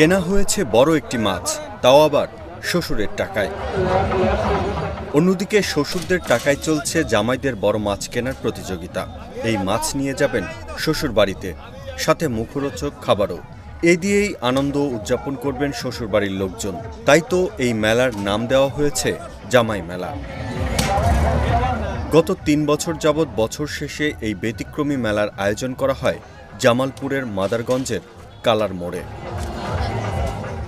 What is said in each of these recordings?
কেনা হয়েছে বড় একটি মাছ, তাও আবার শ্বশুরের টাকায়। অন্যদিকে শ্বশুরদের টাকায় চলছে জামাইদের বড় মাছ কেনার প্রতিযোগিতা। এই মাছ নিয়ে যাবেন শ্বশুর বাড়িতে, সাথে মুখরোচক খাবারও। এই দিয়েই আনন্দ উদযাপন করবেন শ্বশুরবাড়ির লোকজন। তাই তো এই মেলার নাম দেওয়া হয়েছে জামাই মেলা। গত ৩ বছর যাবৎ বছর শেষে এই ব্যতিক্রমী মেলার আয়োজন করা হয় জামালপুরের মাদারগঞ্জের কালার মোড়ে।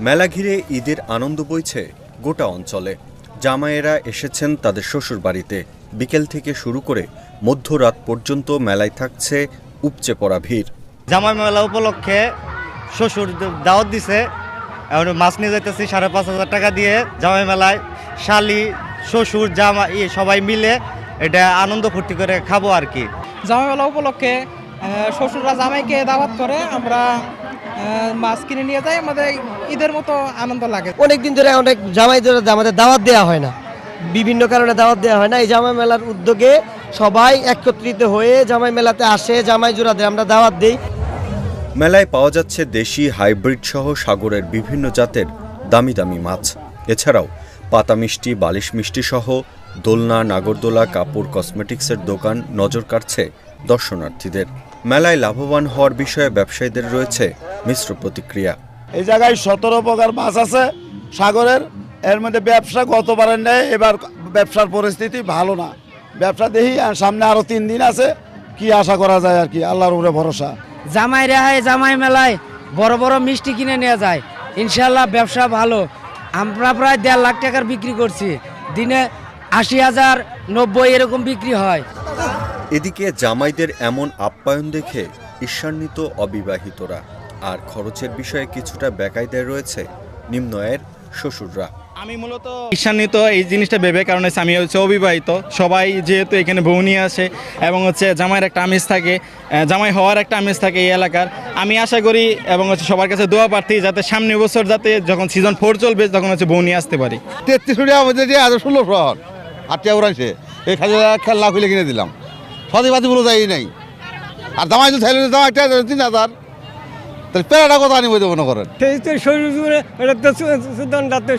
মেলা ঘিরে ঈদের আনন্দ বইছে গোটা অঞ্চলে। জামাইয়েরা এসেছেন তাদের শ্বশুর বাড়িতে। বিকেল থেকে শুরু করে মধ্যরাত পর্যন্ত মেলায় থাকছে উপচে পড়া ভিড়। জামাই মেলা উপলক্ষে শ্বশুর দাওয়াত দিছে, এখন মাছ নিয়ে যাইতেছি 5,500 টাকা দিয়ে জামাই মেলায়। শালি শ্বশুর জামাই সবাই মিলে এটা আনন্দ ফুর্তি করে খাবো আর কি। জামাই মেলা উপলক্ষে শ্বশুররা জামাইকে দাওয়াত করে, আমরা মাছ কিনে নিয়ে যাই। আমাদের ঈদের মতো আনন্দ লাগে। অনেকদিন ধরে অনেক জামাই ধরে আমাদের দাওয়াত দেওয়া হয় না, বিভিন্ন কারণে দাওয়াত দেওয়া হয় না। এই জামাই মেলার উদ্যোগে সবাই একত্রিত হয়ে জামাই মেলাতে আসে, জামাই জোড়াদের আমরা দাওয়াত দিই। মেলায় পাওয়া যাচ্ছে দেশি, হাইব্রিড সহ সাগরের বিভিন্ন জাতের দামি দামি মাছ। এছাড়াও পাতা মিষ্টি, বালিশ মিষ্টি সহ দোলনা, নাগরদোলা, কাপড়, কসমেটিক্সের দোকান নজর কাড়ছে দর্শনার্থীদের। মেলায় লাভবান হওয়ার বিষয়ে ব্যবসায়ীদের রয়েছে মিশ্র প্রতিক্রিয়া। এই জায়গায় 17 প্রকার মাছ আছে সাগরের, এর মধ্যে ব্যবসা গতবারের নেই, এবার ব্যবসার পরিস্থিতি ভালো না। ব্যবসা দেখি সামনে আরো 3 দিন আছে, কি আশা করা যায় আর কি, আল্লাহর উপরে ভরসা। জামাই রেহাই জামাই মেলায় বড় বড় মিষ্টি কিনে নিয়ে যায়, ইনশাল্লাহ ব্যবসা ভালো। আমরা প্রায় 1.5 লাখ টাকার বিক্রি করছি, দিনে 80,000, 90 এরকম বিক্রি হয়। এদিকে জামাইদের এমন আপ্যায়ন দেখে ঈর্ষান্বিত অবিবাহিতরা। আর খরচের বিষয়ে কিছুটা বেকায়দায় রয়েছে নিম্ন আয়ের শ্বশুররা। আমি মূলত ঈর্ষান্বিত এই জিনিসটা ভেবে, কারণ আমি অবিবাহিত। সবাই যেহেতু এখানে বউ নিয়ে আসে এবং জামাইয়ের একটা আমেজ থাকে, জামাই হওয়ার একটা আমেজ থাকে এই এলাকার। আমি আশা করি এবং সবার কাছে দোয়া প্রার্থী যাতে সামনের বছর যাতে যখন সিজন 4 চলবে তখন বউ নিয়ে আসতে পারি। 33 আমাদের যে 16 শহর আটটা উড়াইছে, এই খেলনা খুলে কিনে দিলাম, সদিবাদী বলে যাই নাই। আর জামাই তো ছেলে দাম একটা 3,000, তাহলে পেড়াটা কথা আনি বলতে মনে করেন।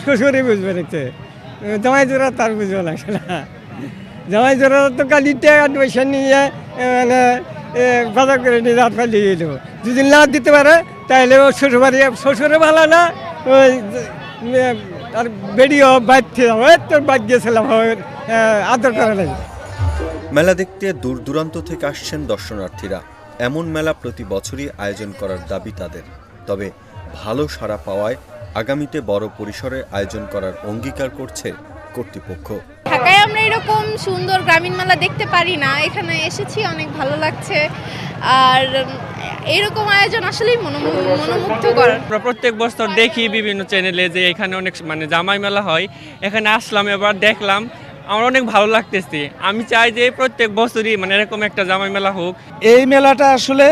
শ্বশুরে বুঝবে দেখতে, জামাই জোড়া তার বুঝবে না সেটা। জামাই জোড়া তো কালি টাকা পয়সা নিয়ে মানে বাজার করে নিয়ে রাত পালিয়ে গেল। যদি না দিতে পারে তাহলে ও শ্বশুরবাড়ি, শ্বশুরে ভালো না, ওই আর বেরিয়ে বাইর তোর বাইর গিয়েছিলাম, আদর করে নাই। মেলা দেখতে দূর দূরান্ত থেকে আসছেন দর্শনার্থীরা। এমন মেলা প্রতি বছরই আয়োজন করার দাবি তাদের। তবে ভালো সাড়া পাওয়ায় আগামীতে বড় পরিসরে আয়োজন করার অঙ্গীকার করছে কর্তৃপক্ষ। ঢাকায় আমরা এরকম সুন্দর গ্রামীণ মেলা দেখতে পারি না, এখানে এসেছি অনেক ভালো লাগছে। আর এরকম আয়োজন আসলেই মনোমুগ্ধকর। প্রত্যেক বছর দেখি বিভিন্ন চ্যানেলে যে এখানে অনেক জামাই মেলা হয়, এখানে আসলাম, এবার দেখলাম, আমার অনেক ভালো লাগতেছে। আমি চাই যে প্রত্যেক বছরই এরকম একটা জামাই মেলা হোক। এই মেলাটা আসলে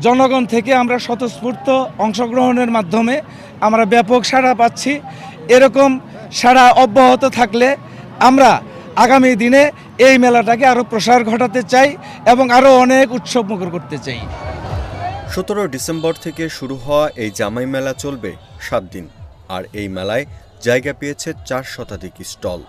জনগণ থেকে আমরা স্বতঃস্ফূর্ত অংশগ্রহণের মাধ্যমে আমরা ব্যাপক সাড়া পাচ্ছি। এরকম সাড়া অব্যাহত থাকলে আমরা আগামী দিনে এই মেলাটাকে আরও প্রসার ঘটাতে চাই এবং আরও অনেক উৎসবমুখর করতে চাই। 17 ডিসেম্বর থেকে শুরু হওয়া এই জামাই মেলা চলবে 7 দিন। আর এই মেলায় জায়গা পেয়েছে 4 শতাধিক স্টল।